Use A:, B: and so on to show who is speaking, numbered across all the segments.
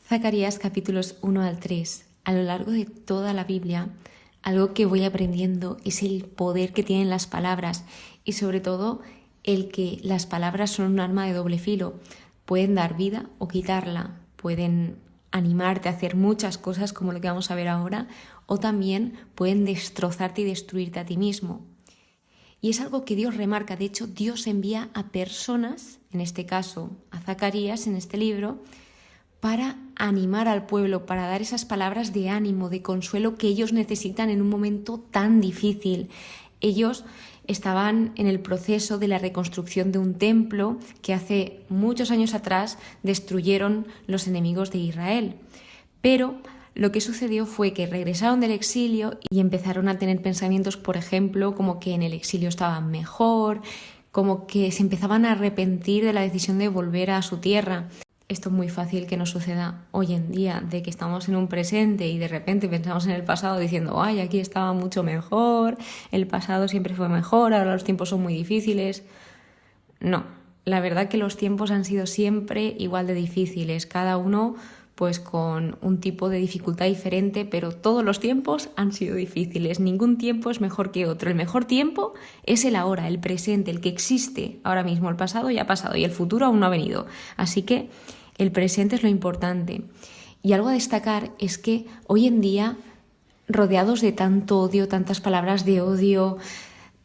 A: Zacarías capítulos 1 al 3. A lo largo de toda la Biblia, algo que voy aprendiendo es el poder que tienen las palabras y sobre todo el que las palabras son un arma de doble filo. Pueden dar vida o quitarla, pueden animarte a hacer muchas cosas como lo que vamos a ver ahora, o también pueden destrozarte y destruirte a ti mismo. Y es algo que Dios remarca. De hecho, Dios envía a personas, en este caso a Zacarías en este libro, para animar al pueblo, para dar esas palabras de ánimo, de consuelo que ellos necesitan en un momento tan difícil. Ellos estaban en el proceso de la reconstrucción de un templo que hace muchos años atrás destruyeron los enemigos de Israel. Pero lo que sucedió fue que regresaron del exilio y empezaron a tener pensamientos, por ejemplo, como que en el exilio estaban mejor, como que se empezaban a arrepentir de la decisión de volver a su tierra. Esto es muy fácil que nos suceda hoy en día, de que estamos en un presente y de repente pensamos en el pasado diciendo ¡ay, aquí estaba mucho mejor! El pasado siempre fue mejor, ahora los tiempos son muy difíciles. No, la verdad que los tiempos han sido siempre igual de difíciles, cada uno pues con un tipo de dificultad diferente, pero todos los tiempos han sido difíciles, ningún tiempo es mejor que otro. El mejor tiempo es el ahora, el presente, el que existe ahora mismo. El pasado ya ha pasado y el futuro aún no ha venido, así que el presente es lo importante. Y algo a destacar es que hoy en día, rodeados de tanto odio, tantas palabras de odio,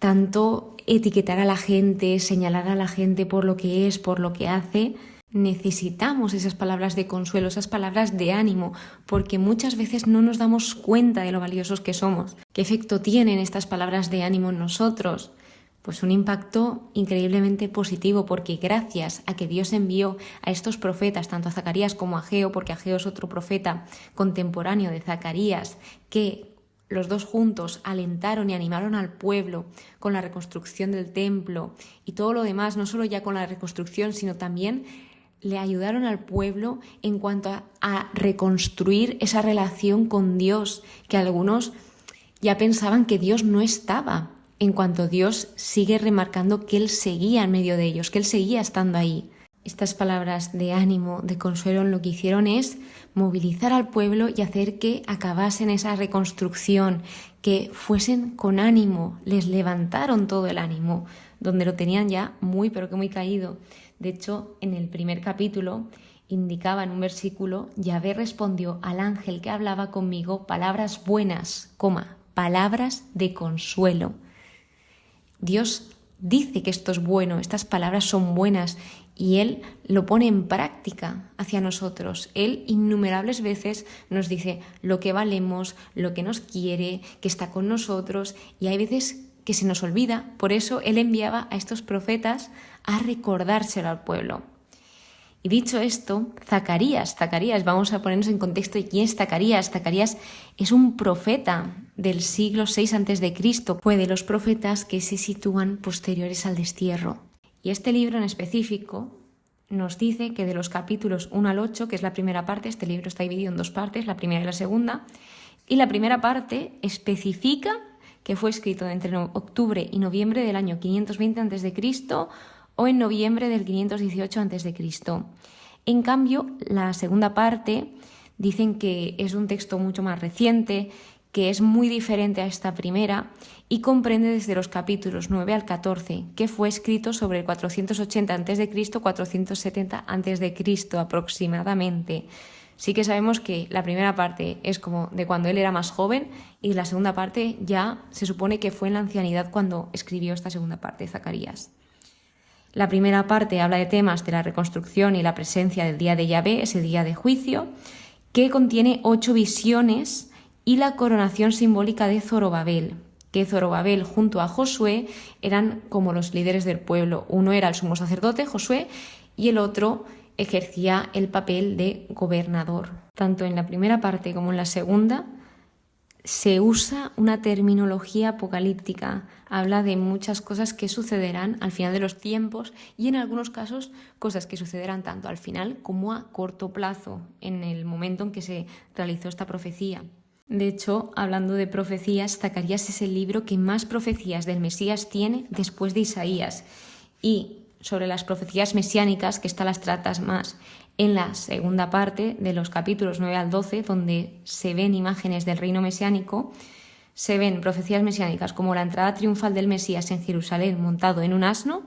A: tanto etiquetar a la gente, señalar a la gente por lo que es, por lo que hace, necesitamos esas palabras de consuelo, esas palabras de ánimo, porque muchas veces no nos damos cuenta de lo valiosos que somos. ¿Qué efecto tienen estas palabras de ánimo en nosotros? Pues un impacto increíblemente positivo, porque gracias a que Dios envió a estos profetas, tanto a Zacarías como a Ageo, porque Ageo es otro profeta contemporáneo de Zacarías, que los dos juntos alentaron y animaron al pueblo con la reconstrucción del templo y todo lo demás, no solo ya con la reconstrucción, sino también le ayudaron al pueblo en cuanto a reconstruir esa relación con Dios, que algunos ya pensaban que Dios no estaba, en cuanto Dios sigue remarcando que Él seguía en medio de ellos, que Él seguía estando ahí. Estas palabras de ánimo, de consuelo, lo que hicieron es movilizar al pueblo y hacer que acabasen esa reconstrucción, que fuesen con ánimo, les levantaron todo el ánimo, donde lo tenían ya muy, pero que muy caído. De hecho, en el primer capítulo indicaba en un versículo: Yahvé respondió al ángel que hablaba conmigo palabras buenas, palabras de consuelo. Dios dice que esto es bueno, estas palabras son buenas y Él lo pone en práctica hacia nosotros. Él innumerables veces nos dice lo que valemos, lo que nos quiere, que está con nosotros, y hay veces que se nos olvida. Por eso Él enviaba a estos profetas a recordárselo al pueblo. Y dicho esto, Zacarías, vamos a ponernos en contexto de quién es Zacarías. Zacarías es un profeta del siglo VI a.C., fue de los profetas que se sitúan posteriores al destierro. Y este libro en específico nos dice que de los capítulos 1 al 8, que es la primera parte, este libro está dividido en dos partes, la primera y la segunda, y la primera parte especifica que fue escrito entre octubre y noviembre del año 520 a.C., o en noviembre del 518 a.C. En cambio, la segunda parte dicen que es un texto mucho más reciente, que es muy diferente a esta primera y comprende desde los capítulos 9 al 14, que fue escrito sobre el 480 a.C., 470 a.C. aproximadamente. Sí que sabemos que la primera parte es como de cuando él era más joven y la segunda parte ya se supone que fue en la ancianidad cuando escribió esta segunda parte, Zacarías. La primera parte habla de temas de la reconstrucción y la presencia del día de Yahvé, ese día de juicio, que contiene 8 visiones y la coronación simbólica de Zorobabel, que Zorobabel junto a Josué eran como los líderes del pueblo. Uno era el sumo sacerdote, Josué, y el otro ejercía el papel de gobernador. Tanto en la primera parte como en la segunda se usa una terminología apocalíptica, habla de muchas cosas que sucederán al final de los tiempos y en algunos casos cosas que sucederán tanto al final como a corto plazo, en el momento en que se realizó esta profecía. De hecho, hablando de profecías, Zacarías es el libro que más profecías del Mesías tiene después de Isaías, y sobre las profecías mesiánicas, que estas las tratas más En la segunda parte de los capítulos 9 al 12, donde se ven imágenes del reino mesiánico, se ven profecías mesiánicas como la entrada triunfal del Mesías en Jerusalén montado en un asno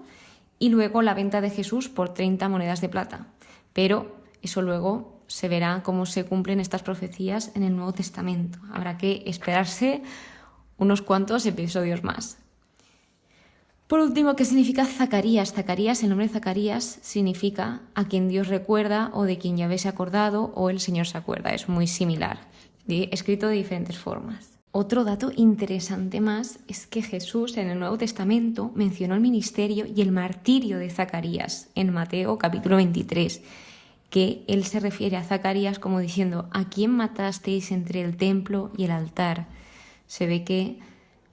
A: y luego la venta de Jesús por 30 monedas de plata. Pero eso luego se verá cómo se cumplen estas profecías en el Nuevo Testamento. Habrá que esperarse unos cuantos episodios más. Por último, ¿qué significa Zacarías? Zacarías, el nombre de Zacarías significa a quien Dios recuerda o de quien Yahvé se ha acordado o el Señor se acuerda. Es muy similar, escrito de diferentes formas. Otro dato interesante más es que Jesús en el Nuevo Testamento mencionó el ministerio y el martirio de Zacarías en Mateo capítulo 23, que él se refiere a Zacarías como diciendo: ¿a quién matasteis entre el templo y el altar? Se ve que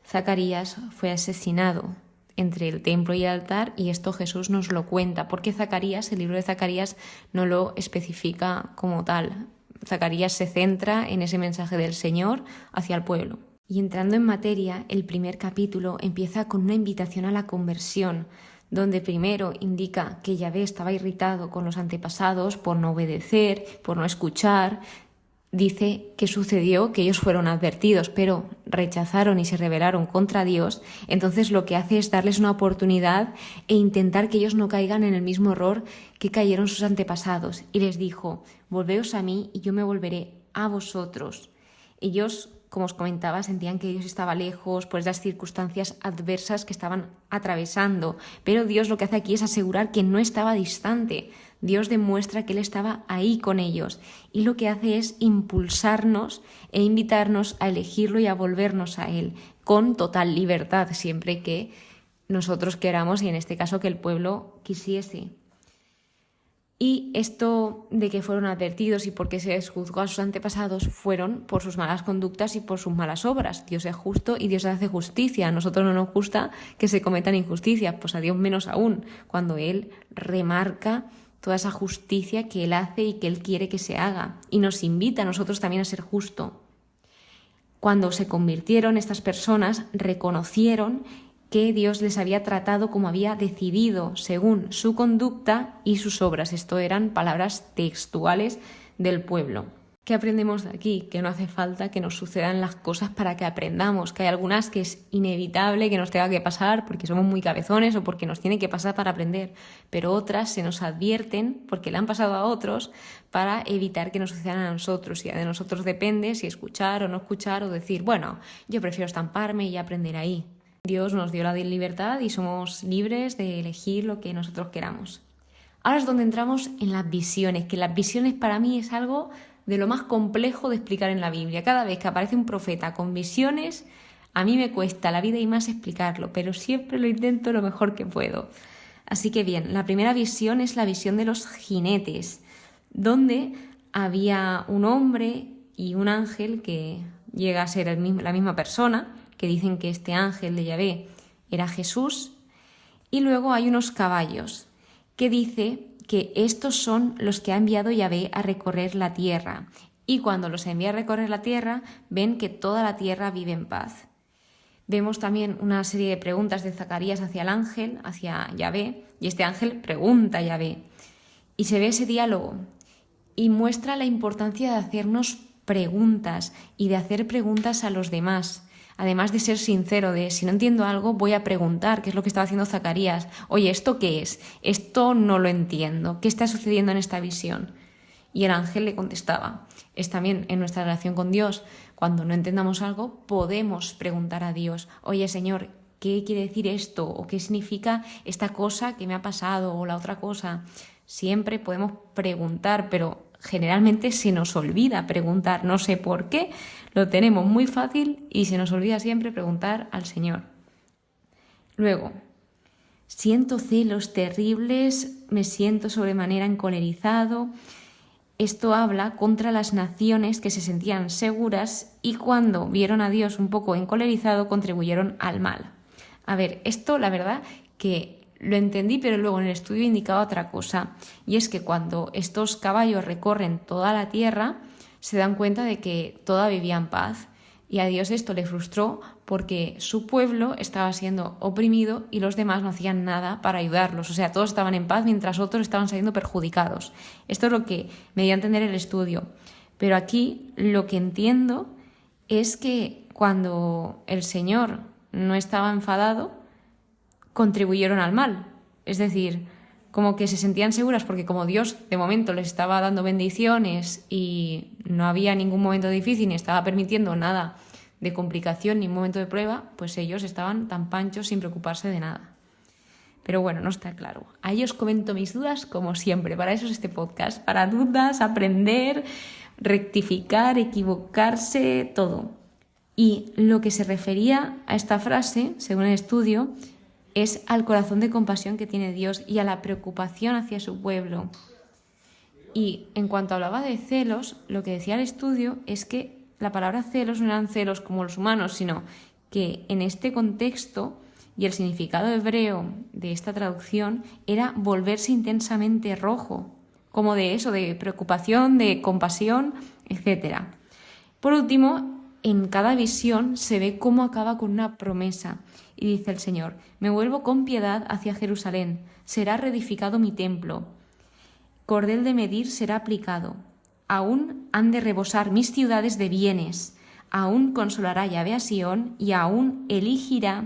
A: Zacarías fue asesinado entre el templo y el altar, y esto Jesús nos lo cuenta, porque Zacarías, el libro de Zacarías, no lo especifica como tal. Zacarías se centra en ese mensaje del Señor hacia el pueblo. Y entrando en materia, el primer capítulo empieza con una invitación a la conversión, donde primero indica que Yahvé estaba irritado con los antepasados por no obedecer, por no escuchar. Dice que sucedió, que ellos fueron advertidos, pero rechazaron y se rebelaron contra Dios. Entonces lo que hace es darles una oportunidad e intentar que ellos no caigan en el mismo error que cayeron sus antepasados. Y les dijo: volveos a mí y yo me volveré a vosotros. Ellos, como os comentaba, sentían que Dios estaba lejos por las circunstancias adversas que estaban atravesando. Pero Dios lo que hace aquí es asegurar que no estaba distante. Dios demuestra que Él estaba ahí con ellos, y lo que hace es impulsarnos e invitarnos a elegirlo y a volvernos a Él, con total libertad, siempre que nosotros queramos, y en este caso que el pueblo quisiese. Y esto de que fueron advertidos y por qué se les juzgó a sus antepasados fueron por sus malas conductas y por sus malas obras. Dios es justo y Dios hace justicia. A nosotros no nos gusta que se cometan injusticias, pues a Dios menos aún, cuando Él remarca toda esa justicia que Él hace y que Él quiere que se haga, y nos invita a nosotros también a ser justos. Cuando se convirtieron, estas personas reconocieron que Dios les había tratado como había decidido, según su conducta y sus obras. Esto eran palabras textuales del pueblo. ¿Qué aprendemos de aquí? Que no hace falta que nos sucedan las cosas para que aprendamos, que hay algunas que es inevitable que nos tenga que pasar porque somos muy cabezones o porque nos tiene que pasar para aprender, pero otras se nos advierten porque le han pasado a otros para evitar que nos sucedan a nosotros, y de nosotros depende si escuchar o no escuchar, o decir, bueno, yo prefiero estamparme y aprender ahí. Dios nos dio la libertad y somos libres de elegir lo que nosotros queramos. Ahora es donde entramos en las visiones, que las visiones para mí es algo de lo más complejo de explicar en la Biblia. Cada vez que aparece un profeta con visiones, a mí me cuesta la vida y más explicarlo, pero siempre lo intento lo mejor que puedo. Así que bien, la primera visión es la visión de los jinetes, donde había un hombre y un ángel que llega a ser la misma persona, que dicen que este ángel de Yahvé era Jesús, y luego hay unos caballos, que dice que estos son los que ha enviado Yahvé a recorrer la tierra, y cuando los envía a recorrer la tierra, ven que toda la tierra vive en paz. Vemos también una serie de preguntas de Zacarías hacia el ángel, hacia Yahvé, y este ángel pregunta a Yahvé, y se ve ese diálogo, y muestra la importancia de hacernos preguntas y de hacer preguntas a los demás. Además de ser sincero, de si no entiendo algo voy a preguntar, que es lo que estaba haciendo Zacarías. Oye, ¿esto qué es? Esto no lo entiendo. ¿Qué está sucediendo en esta visión? Y el ángel le contestaba. Es también en nuestra relación con Dios. Cuando no entendamos algo, podemos preguntar a Dios. Oye, Señor, ¿qué quiere decir esto? ¿O qué significa esta cosa que me ha pasado? O la otra cosa. Siempre podemos preguntar, pero generalmente se nos olvida preguntar, no sé por qué, lo tenemos muy fácil y se nos olvida siempre preguntar al Señor. Luego, siento celos terribles, me siento sobremanera encolerizado. Esto habla contra las naciones que se sentían seguras y cuando vieron a Dios un poco encolerizado contribuyeron al mal. A ver, esto la verdad que lo entendí, pero luego en el estudio indicaba otra cosa, y es que cuando estos caballos recorren toda la tierra, se dan cuenta de que toda vivía en paz. Y a Dios esto le frustró porque su pueblo estaba siendo oprimido y los demás no hacían nada para ayudarlos. O sea, todos estaban en paz mientras otros estaban saliendo perjudicados. Esto es lo que me dio a entender el estudio. Pero aquí lo que entiendo es que cuando el Señor no estaba enfadado, contribuyeron al mal. Es decir, como que se sentían seguras porque como Dios de momento les estaba dando bendiciones y no había ningún momento difícil ni estaba permitiendo nada de complicación ni un momento de prueba, pues ellos estaban tan panchos sin preocuparse de nada. Pero bueno, no está claro. Ahí os comento mis dudas como siempre. Para eso es este podcast. Para dudas, aprender, rectificar, equivocarse, todo. Y lo que se refería a esta frase, según el estudio, es al corazón de compasión que tiene Dios y a la preocupación hacia su pueblo. Y en cuanto hablaba de celos, lo que decía el estudio es que la palabra celos no eran celos como los humanos, sino que en este contexto y el significado hebreo de esta traducción era volverse intensamente rojo, como de eso, de preocupación, de compasión, etc. Por último, en cada visión se ve cómo acaba con una promesa. Y dice el Señor: me vuelvo con piedad hacia Jerusalén, será reedificado mi templo, cordel de medir será aplicado, aún han de rebosar mis ciudades de bienes, aún consolará Yahvé a Sión y aún elegirá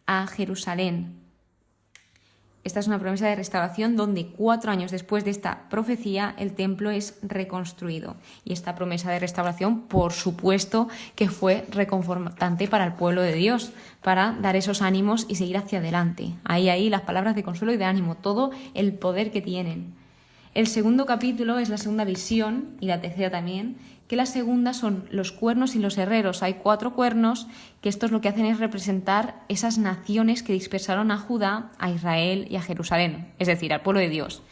A: a Jerusalén. Esta es una promesa de restauración donde 4 años después de esta profecía el templo es reconstruido. Y esta promesa de restauración, por supuesto, que fue reconfortante para el pueblo de Dios, para dar esos ánimos y seguir hacia adelante. Ahí las palabras de consuelo y de ánimo, todo el poder que tienen. El segundo capítulo es la segunda visión, y la tercera también, que la segunda son los cuernos y los herreros. Hay 4 cuernos que estos lo que hacen es representar esas naciones que dispersaron a Judá, a Israel y a Jerusalén, es decir, al pueblo de Dios.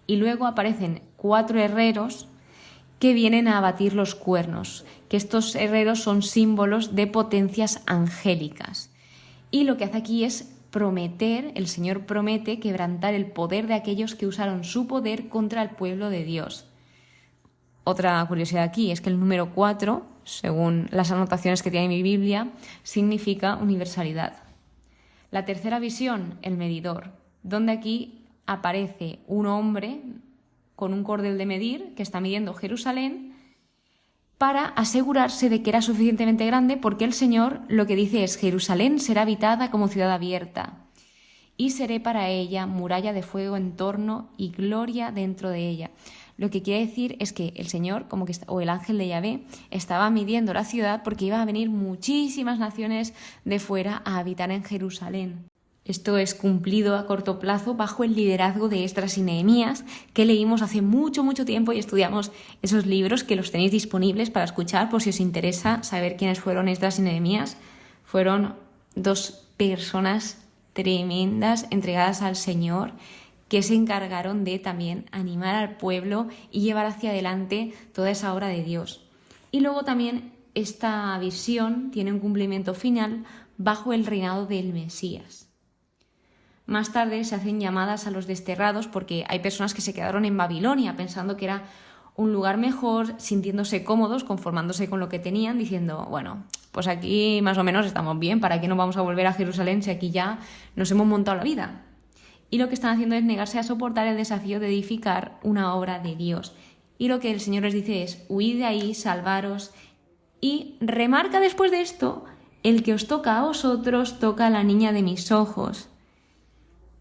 A: Y luego aparecen 4 herreros que vienen a abatir los cuernos, que estos herreros son símbolos de potencias angélicas. Y lo que hace aquí es prometer, el Señor promete quebrantar el poder de aquellos que usaron su poder contra el pueblo de Dios. Otra curiosidad aquí es que el número 4, según las anotaciones que tiene mi Biblia, significa universalidad. La tercera visión, el medidor, donde aquí aparece un hombre con un cordel de medir que está midiendo Jerusalén para asegurarse de que era suficientemente grande, porque el Señor lo que dice es: Jerusalén será habitada como ciudad abierta y seré para ella muralla de fuego en torno y gloria dentro de ella. Lo que quiere decir es que el Señor, o el ángel de Yahvé, estaba midiendo la ciudad porque iba a venir muchísimas naciones de fuera a habitar en Jerusalén. Esto es cumplido a corto plazo bajo el liderazgo de Esdras y Nehemías, que leímos hace mucho tiempo y estudiamos esos libros, que los tenéis disponibles para escuchar por si os interesa saber quiénes fueron Esdras y Nehemías. Fueron 2 personas tremendas, entregadas al Señor, que se encargaron de también animar al pueblo y llevar hacia adelante toda esa obra de Dios. Y luego también esta visión tiene un cumplimiento final bajo el reinado del Mesías. Más tarde se hacen llamadas a los desterrados porque hay personas que se quedaron en Babilonia pensando que era un lugar mejor, sintiéndose cómodos, conformándose con lo que tenían, diciendo, bueno, pues aquí más o menos estamos bien, ¿para qué nos vamos a volver a Jerusalén si aquí ya nos hemos montado la vida? Y lo que están haciendo es negarse a soportar el desafío de edificar una obra de Dios. Y lo que el Señor les dice es: huid de ahí, salvaros. Y remarca después de esto: el que os toca a vosotros toca a la niña de mis ojos.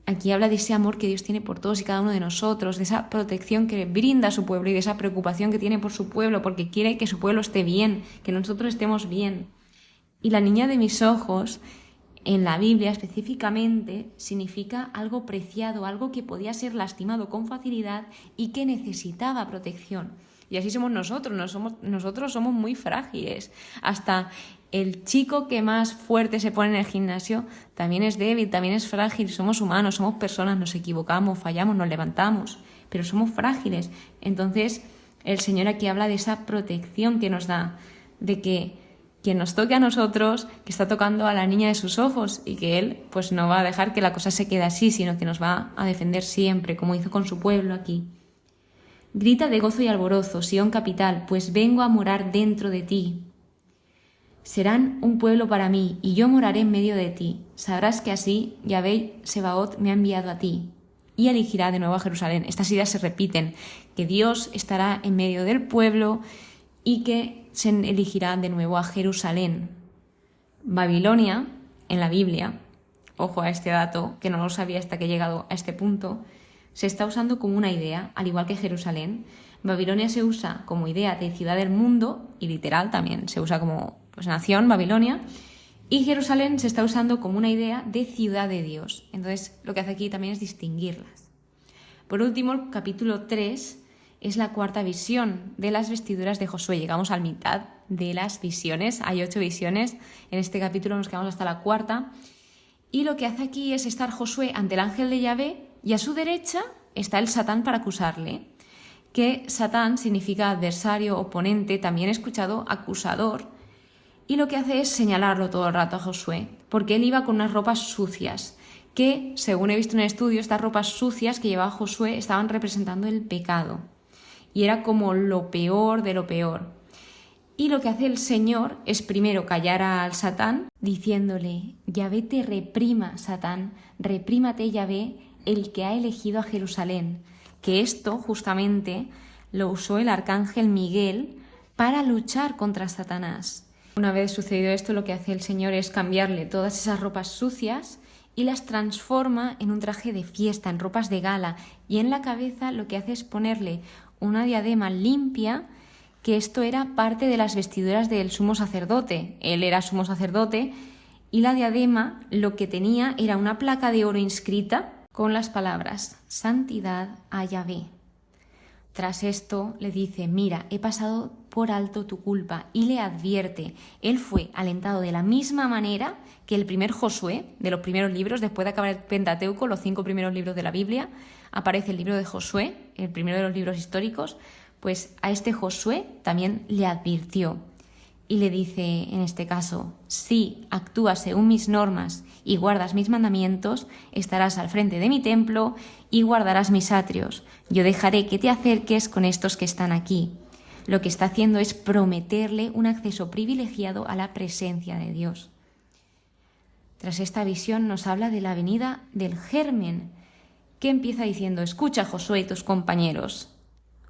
A: Aquí habla de ese amor que Dios tiene por todos y cada uno de nosotros, de esa protección que brinda a su pueblo y de esa preocupación que tiene por su pueblo, porque quiere que su pueblo esté bien, que nosotros estemos bien. Y la niña de mis ojos, en la Biblia específicamente, significa algo preciado, algo que podía ser lastimado con facilidad y que necesitaba protección. Y así somos nosotros, nosotros somos muy frágiles. Hasta el chico que más fuerte se pone en el gimnasio también es débil, también es frágil. Somos humanos, somos personas, nos equivocamos, fallamos, nos levantamos, pero somos frágiles. Entonces el Señor aquí habla de esa protección que nos da, de que quien nos toque a nosotros, que está tocando a la niña de sus ojos, y que Él pues no va a dejar que la cosa se quede así, sino que nos va a defender siempre, como hizo con su pueblo aquí. Grita de gozo y alborozo, Sión capital, pues vengo a morar dentro de ti. Serán un pueblo para mí, y yo moraré en medio de ti. Sabrás que así Yahvé Sebaot me ha enviado a ti, y elegirá de nuevo a Jerusalén. Estas ideas se repiten, que Dios estará en medio del pueblo y que se elegirá de nuevo a Jerusalén. Babilonia, en la Biblia, ojo a este dato, que no lo sabía hasta que he llegado a este punto, se está usando como una idea, al igual que Jerusalén. Babilonia se usa como idea de ciudad del mundo, y literal también se usa como nación, Babilonia, y Jerusalén se está usando como una idea de ciudad de Dios. Entonces, lo que hace aquí también es distinguirlas. Por último, el capítulo 3 es la cuarta visión de las vestiduras de Josué. Llegamos a la mitad de las visiones, hay 8 visiones, en este capítulo nos quedamos hasta la cuarta, y lo que hace aquí es estar Josué ante el ángel de Yahvé, y a su derecha está el Satán para acusarle, que Satán significa adversario, oponente, también he escuchado acusador, y lo que hace es señalarlo todo el rato a Josué, porque él iba con unas ropas sucias, que, según he visto en el estudio, estas ropas sucias que llevaba Josué estaban representando el pecado, y era como lo peor de lo peor. Y lo que hace el Señor es primero callar al Satán, diciéndole: Yahvé te reprima, Satán, reprímate Yahvé, el que ha elegido a Jerusalén. Que esto justamente lo usó el arcángel Miguel para luchar contra Satanás. Una vez sucedido esto, lo que hace el Señor es cambiarle todas esas ropas sucias y las transforma en un traje de fiesta, en ropas de gala, y en la cabeza lo que hace es ponerle una diadema limpia, que esto era parte de las vestiduras del sumo sacerdote. Él era sumo sacerdote y la diadema lo que tenía era una placa de oro inscrita con las palabras Santidad a Yahvé. Tras esto le dice: mira, he pasado por alto tu culpa, y le advierte. Él fue alentado de la misma manera que el primer Josué, de los primeros libros, después de acabar el Pentateuco, los 5 primeros libros de la Biblia, aparece el libro de Josué, el primero de los libros históricos. Pues a este Josué también le advirtió y le dice en este caso: si actúas según mis normas y guardas mis mandamientos, estarás al frente de mi templo y guardarás mis atrios. Yo dejaré que te acerques con estos que están aquí. Lo que está haciendo es prometerle un acceso privilegiado a la presencia de Dios. Tras esta visión nos habla de la venida del germen, que empieza diciendo: escucha, Josué y tus compañeros.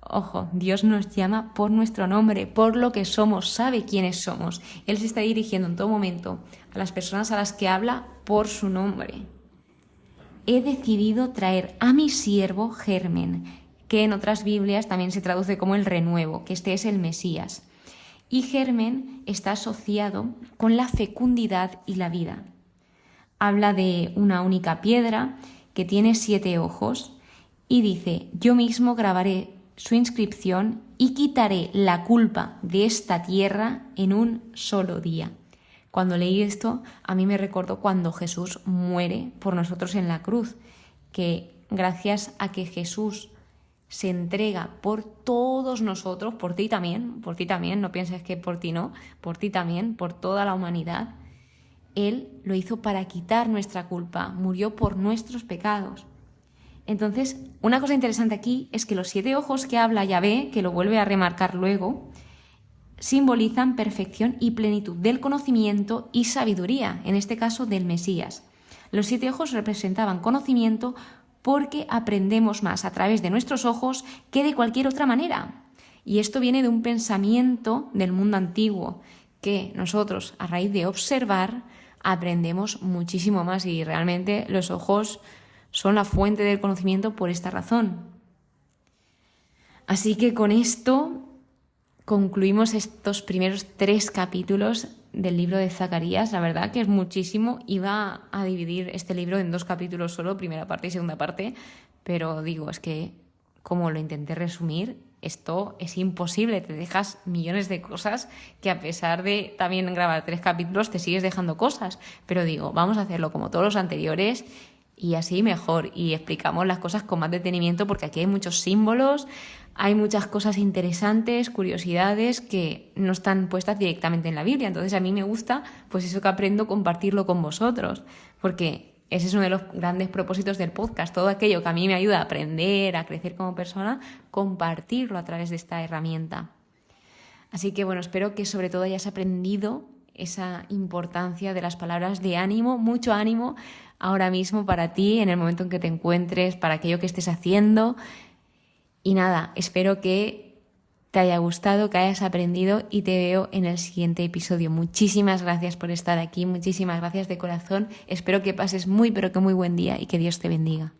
A: Ojo, Dios nos llama por nuestro nombre, por lo que somos, sabe quiénes somos. Él se está dirigiendo en todo momento a las personas a las que habla por su nombre. He decidido traer a mi siervo Germen, que en otras Biblias también se traduce como el renuevo, que este es el Mesías. Y Germen está asociado con la fecundidad y la vida. Habla de una única piedra que tiene 7 ojos y dice: yo mismo grabaré su inscripción y quitaré la culpa de esta tierra en un solo día. Cuando leí esto, a mí me recordó cuando Jesús muere por nosotros en la cruz, que gracias a que Jesús se entrega por todos nosotros, por ti también, no pienses que por ti no, por ti también, por toda la humanidad, Él lo hizo para quitar nuestra culpa, murió por nuestros pecados. Entonces, una cosa interesante aquí es que los 7 ojos que habla Yahvé, que lo vuelve a remarcar luego, simbolizan perfección y plenitud del conocimiento y sabiduría, en este caso del Mesías. Los 7 ojos representaban conocimiento porque aprendemos más a través de nuestros ojos que de cualquier otra manera. Y esto viene de un pensamiento del mundo antiguo, que nosotros, a raíz de observar, aprendemos muchísimo más, y realmente los ojos son la fuente del conocimiento por esta razón. Así que con esto concluimos estos primeros 3 capítulos del libro de Zacarías. La verdad que es muchísimo. Iba a dividir este libro en 2 capítulos solo, primera parte y segunda parte, pero digo, es que como lo intenté resumir, esto es imposible. Te dejas millones de cosas que, a pesar de también grabar 3 capítulos, te sigues dejando cosas. Pero digo, vamos a hacerlo como todos los anteriores, y así mejor, y explicamos las cosas con más detenimiento, porque aquí hay muchos símbolos, hay muchas cosas interesantes, curiosidades que no están puestas directamente en la Biblia. Entonces a mí me gusta, pues eso que aprendo, compartirlo con vosotros, porque ese es uno de los grandes propósitos del podcast, todo aquello que a mí me ayuda a aprender, a crecer como persona, compartirlo a través de esta herramienta. Así que bueno, espero que sobre todo hayas aprendido esa importancia de las palabras de ánimo, mucho ánimo ahora mismo para ti, en el momento en que te encuentres, para aquello que estés haciendo. Y nada, espero que te haya gustado, que hayas aprendido y te veo en el siguiente episodio. Muchísimas gracias por estar aquí, muchísimas gracias de corazón. Espero que pases muy, pero que muy buen día y que Dios te bendiga.